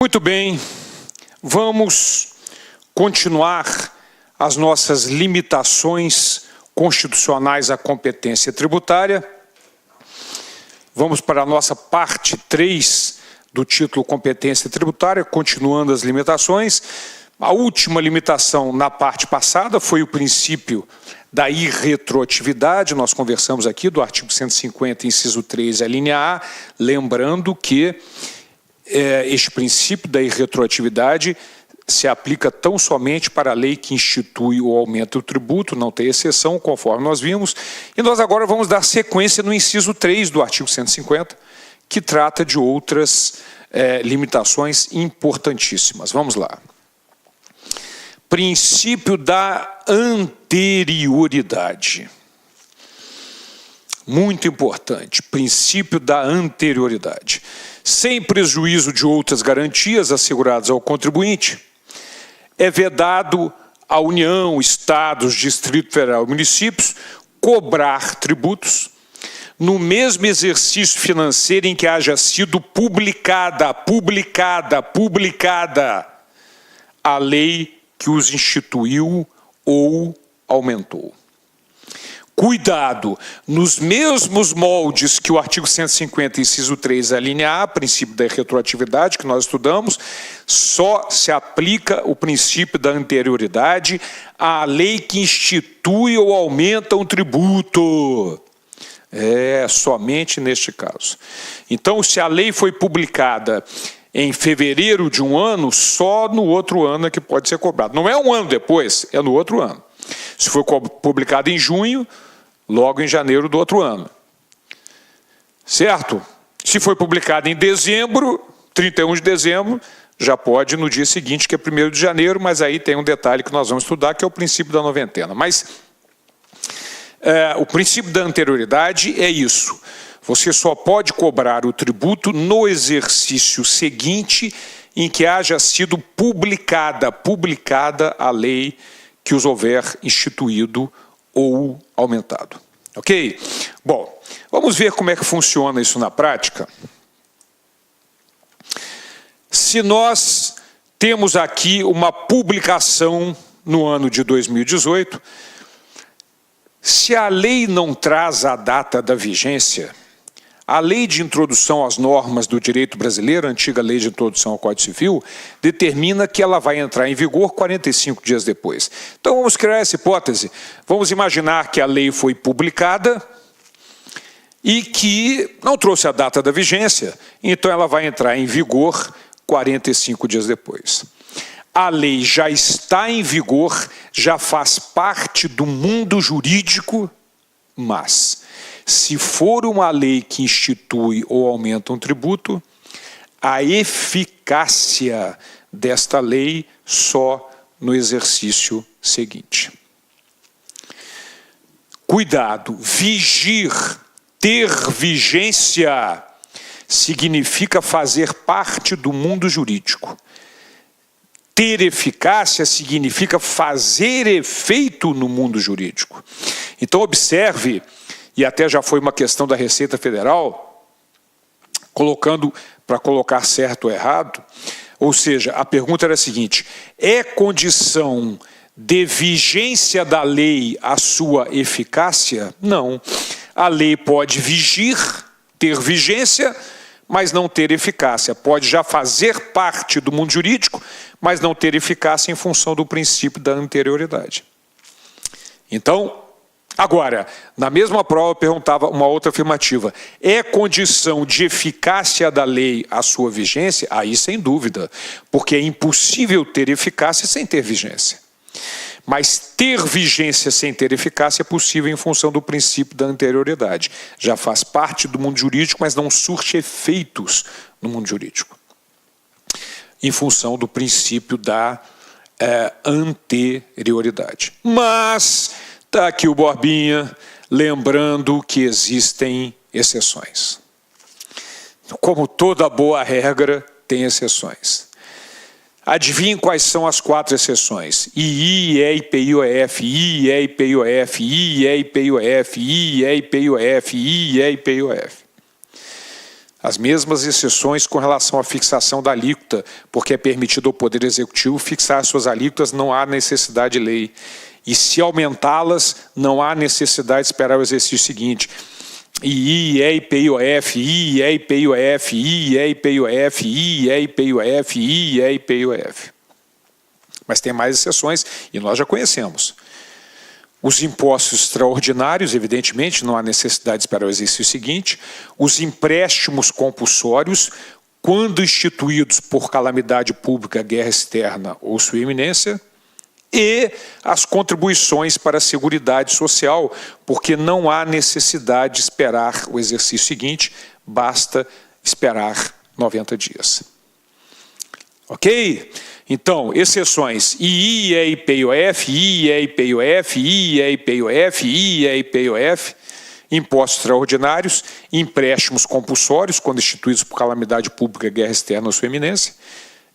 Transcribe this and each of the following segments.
Muito bem, vamos continuar as nossas limitações constitucionais à competência tributária. Vamos para a nossa parte 3 do título Competência Tributária, continuando as limitações. A última limitação na parte passada foi o princípio da irretroatividade. Nós conversamos aqui do artigo 150, inciso 3, a linha A, lembrando que este princípio da irretroatividade se aplica tão somente para a lei que institui ou aumenta o tributo, não tem exceção, conforme nós vimos. E nós agora vamos dar sequência no inciso 3 do artigo 150, que trata de outras limitações importantíssimas. Vamos lá. Princípio da anterioridade. Muito importante, princípio da anterioridade. Sem prejuízo de outras garantias asseguradas ao contribuinte, é vedado à União, Estados, Distrito Federal e municípios cobrar tributos no mesmo exercício financeiro em que haja sido publicada a lei que os instituiu ou aumentou. Cuidado, nos mesmos moldes que o artigo 150, inciso 3, a linha A, princípio da retroatividade, que nós estudamos, só se aplica o princípio da anterioridade à lei que institui ou aumenta um tributo. Somente neste caso. Então, se a lei foi publicada em fevereiro de um ano, só no outro ano é que pode ser cobrado. Não é um ano depois, é no outro ano. Se foi publicado em junho, logo em janeiro do outro ano. Certo? Se foi publicado em dezembro, 31 de dezembro, já pode no dia seguinte, que é 1º de janeiro, mas aí tem um detalhe que nós vamos estudar, que é o princípio da noventena. Mas o princípio da anterioridade é isso. Você só pode cobrar o tributo no exercício seguinte em que haja sido publicada a lei que os houver instituído ou aumentado. Ok? Bom, vamos ver como é que funciona isso na prática. Se nós temos aqui uma publicação no ano de 2018, se a lei não traz a data da vigência, a lei de introdução às normas do direito brasileiro, a antiga lei de introdução ao Código Civil, determina que ela vai entrar em vigor 45 dias depois. Então vamos criar essa hipótese. Vamos imaginar que a lei foi publicada e que não trouxe a data da vigência, então ela vai entrar em vigor 45 dias depois. A lei já está em vigor, já faz parte do mundo jurídico, mas se for uma lei que institui ou aumenta um tributo, a eficácia desta lei só no exercício seguinte. Cuidado, vigir, ter vigência, significa fazer parte do mundo jurídico. Ter eficácia significa fazer efeito no mundo jurídico. Então observe, e até já foi uma questão da Receita Federal, para colocar certo ou errado, ou seja, a pergunta era a seguinte: é condição de vigência da lei a sua eficácia? Não. A lei pode vigir, ter vigência, mas não ter eficácia. Pode já fazer parte do mundo jurídico, mas não ter eficácia em função do princípio da anterioridade. Então, agora, na mesma prova perguntava uma outra afirmativa. É condição de eficácia da lei a sua vigência? Aí sem dúvida, porque é impossível ter eficácia sem ter vigência. Mas ter vigência sem ter eficácia é possível em função do princípio da anterioridade. Já faz parte do mundo jurídico, mas não surte efeitos no mundo jurídico. Em função do princípio da anterioridade. Mas está aqui o Borbinha, lembrando que existem exceções. Como toda boa regra, tem exceções. Adivinhem quais são as 4 exceções. II, E, IPI-OF, II, E, IPI-OF, II, E, IPI-OF, II, E, IPI-OF, II, E, IPI-OF. As mesmas exceções com relação à fixação da alíquota, porque é permitido ao Poder Executivo fixar suas alíquotas, não há necessidade de lei. E se aumentá-las, não há necessidade de esperar o exercício seguinte. II, IPIOF, II, IPIOF, II, IPIOF, II, IPIOF, II, IPIOF. Mas tem mais exceções e nós já conhecemos. Os impostos extraordinários, evidentemente, não há necessidade de esperar o exercício seguinte. Os empréstimos compulsórios, quando instituídos por calamidade pública, guerra externa ou sua iminência. E as contribuições para a Seguridade Social, porque não há necessidade de esperar o exercício seguinte, basta esperar 90 dias. Ok? Então, exceções: II, IPIOF, II, IPIOF, II, IPIOF, II, IPIOF, impostos extraordinários, empréstimos compulsórios, quando instituídos por calamidade pública, guerra externa ou sua iminência,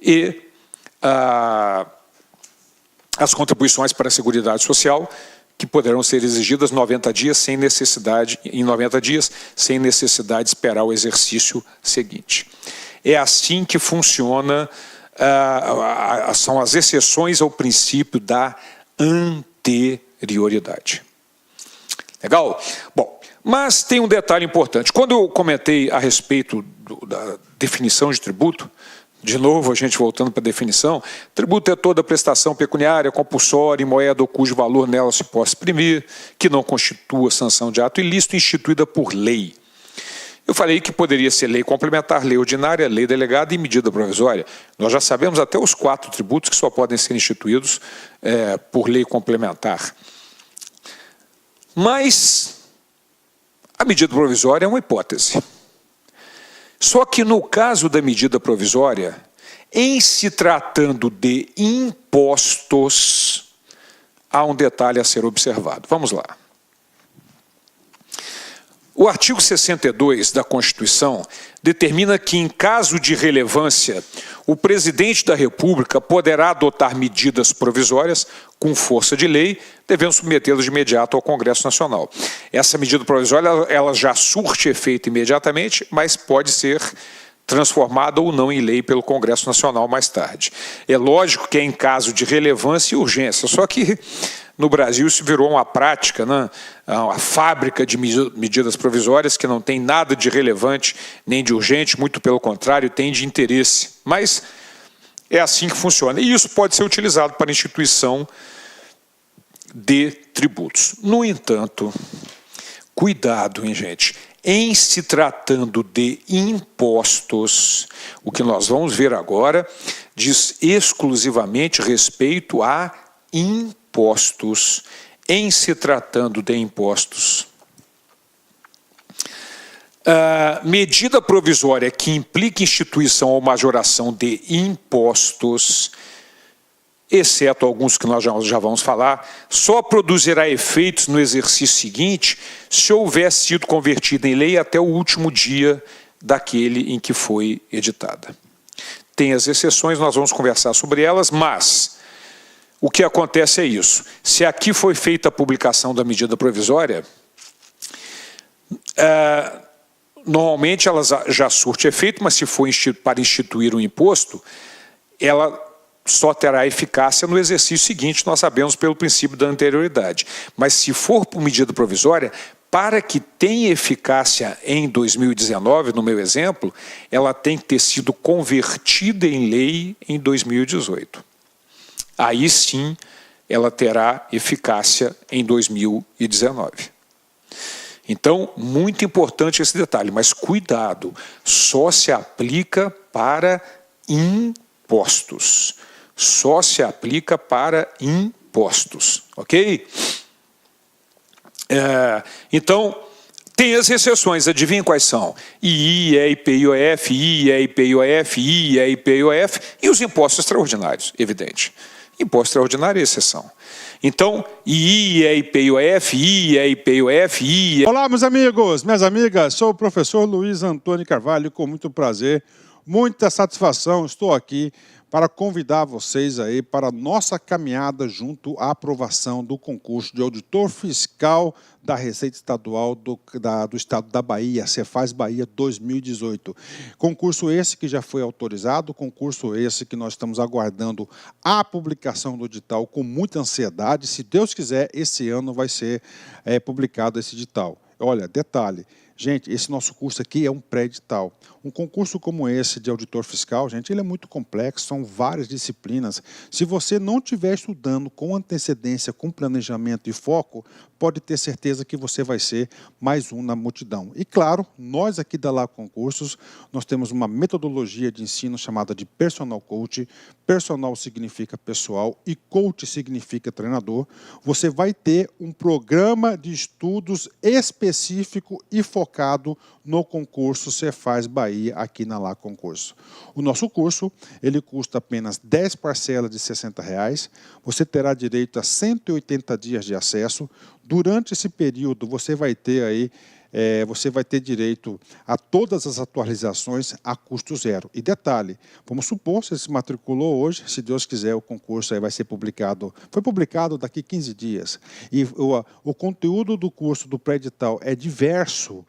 e as contribuições para a Seguridade Social, que poderão ser exigidas em 90 dias, sem necessidade de esperar o exercício seguinte. É assim que funciona, são as exceções ao princípio da anterioridade. Legal? Bom, mas tem um detalhe importante. Quando eu comentei a respeito da definição de tributo, de novo, a gente voltando para a definição, tributo é toda prestação pecuniária, compulsória, em moeda ou cujo valor nela se possa exprimir, que não constitua sanção de ato ilícito instituída por lei. Eu falei que poderia ser lei complementar, lei ordinária, lei delegada e medida provisória. Nós já sabemos até os 4 tributos que só podem ser instituídos por lei complementar. Mas a medida provisória é uma hipótese. Só que no caso da medida provisória, em se tratando de impostos, há um detalhe a ser observado. Vamos lá. O artigo 62 da Constituição determina que, em caso de relevância, o presidente da República poderá adotar medidas provisórias com força de lei, devendo submetê-las de imediato ao Congresso Nacional. Essa medida provisória ela já surte efeito imediatamente, mas pode ser transformada ou não em lei pelo Congresso Nacional mais tarde. É lógico que é em caso de relevância e urgência, só que no Brasil isso virou uma prática, né? Uma fábrica de medidas provisórias que não tem nada de relevante nem de urgente, muito pelo contrário, tem de interesse. Mas é assim que funciona. E isso pode ser utilizado para a instituição de tributos. No entanto, cuidado, hein, gente? Em se tratando de impostos, o que nós vamos ver agora diz exclusivamente respeito a impostos. Em se tratando de impostos, medida provisória que implica instituição ou majoração de impostos, exceto alguns que nós já vamos falar, só produzirá efeitos no exercício seguinte se houver sido convertida em lei até o último dia daquele em que foi editada. Tem as exceções, nós vamos conversar sobre elas, mas o que acontece é isso. Se aqui foi feita a publicação da medida provisória, normalmente ela já surte efeito, mas se for para instituir um imposto, ela só terá eficácia no exercício seguinte, nós sabemos pelo princípio da anterioridade. Mas se for por medida provisória, para que tenha eficácia em 2019, no meu exemplo, ela tem que ter sido convertida em lei em 2018. Aí sim ela terá eficácia em 2019. Então, muito importante esse detalhe, mas cuidado, só se aplica para impostos. Só se aplica para impostos, ok? Então, tem as exceções, adivinhem quais são? II, IPIOF, II, IPIOF, II, IPIOF e os impostos extraordinários, evidente. Imposto extraordinário é exceção. Então, II, IPIOF, II, IPIOF, II... Olá, meus amigos, minhas amigas, sou o professor Luiz Antônio Carvalho, com muito prazer muita satisfação, estou aqui para convidar vocês aí para a nossa caminhada junto à aprovação do concurso de auditor fiscal da Receita Estadual do Estado da Bahia, Cefaz Bahia 2018. Concurso esse que já foi autorizado, concurso esse que nós estamos aguardando a publicação do edital com muita ansiedade. Se Deus quiser, esse ano vai ser publicado esse edital. Olha, detalhe, gente, esse nosso curso aqui é um pré-edital. Um concurso como esse de auditor fiscal, gente, ele é muito complexo, são várias disciplinas. Se você não estiver estudando com antecedência, com planejamento e foco, pode ter certeza que você vai ser mais um na multidão. E claro, nós aqui da Laco Concursos, nós temos uma metodologia de ensino chamada de Personal Coach. Personal significa pessoal e coach significa treinador. Você vai ter um programa de estudos específico e focado no concurso Cefaz Bahia aqui na Laco Concurso. O nosso curso, ele custa apenas 10 parcelas de R$ 60. Você terá direito a 180 dias de acesso. Durante esse período, você vai ter direito a todas as atualizações a custo zero. E detalhe, vamos supor, você se matriculou hoje, se Deus quiser, o concurso aí vai ser publicado, foi publicado daqui 15 dias. E o conteúdo do curso do pré-edital é diverso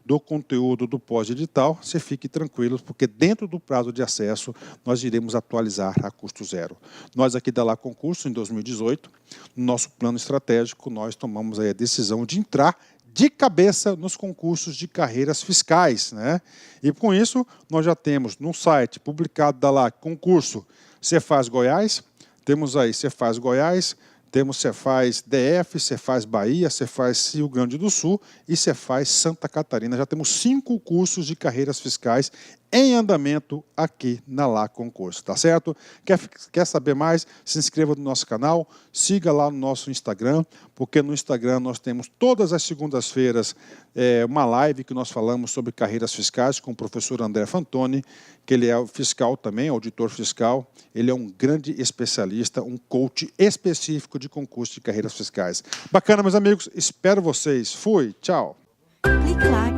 do conteúdo do pós-edital, você fique tranquilo, porque dentro do prazo de acesso, nós iremos atualizar a custo zero. Nós aqui da Laco Concurso, em 2018, no nosso plano estratégico, nós tomamos aí a decisão de entrar de cabeça nos concursos de carreiras fiscais, né? E com isso, nós já temos no site publicado da Laco Concurso Cefaz Goiás, temos aí Cefaz Goiás, temos Cefaz DF, Cefaz Bahia, Cefaz Rio Grande do Sul e Cefaz Santa Catarina. Já temos 5 cursos de carreiras fiscais em andamento aqui na Laco Concurso, tá certo? Quer saber mais? Se inscreva no nosso canal, siga lá no nosso Instagram, porque no Instagram nós temos todas as segundas-feiras uma live que nós falamos sobre carreiras fiscais com o professor André Fantoni, que ele é fiscal também, auditor fiscal. Ele é um grande especialista, um coach específico de concurso de carreiras fiscais. Bacana, meus amigos. Espero vocês. Fui. Tchau. Clique lá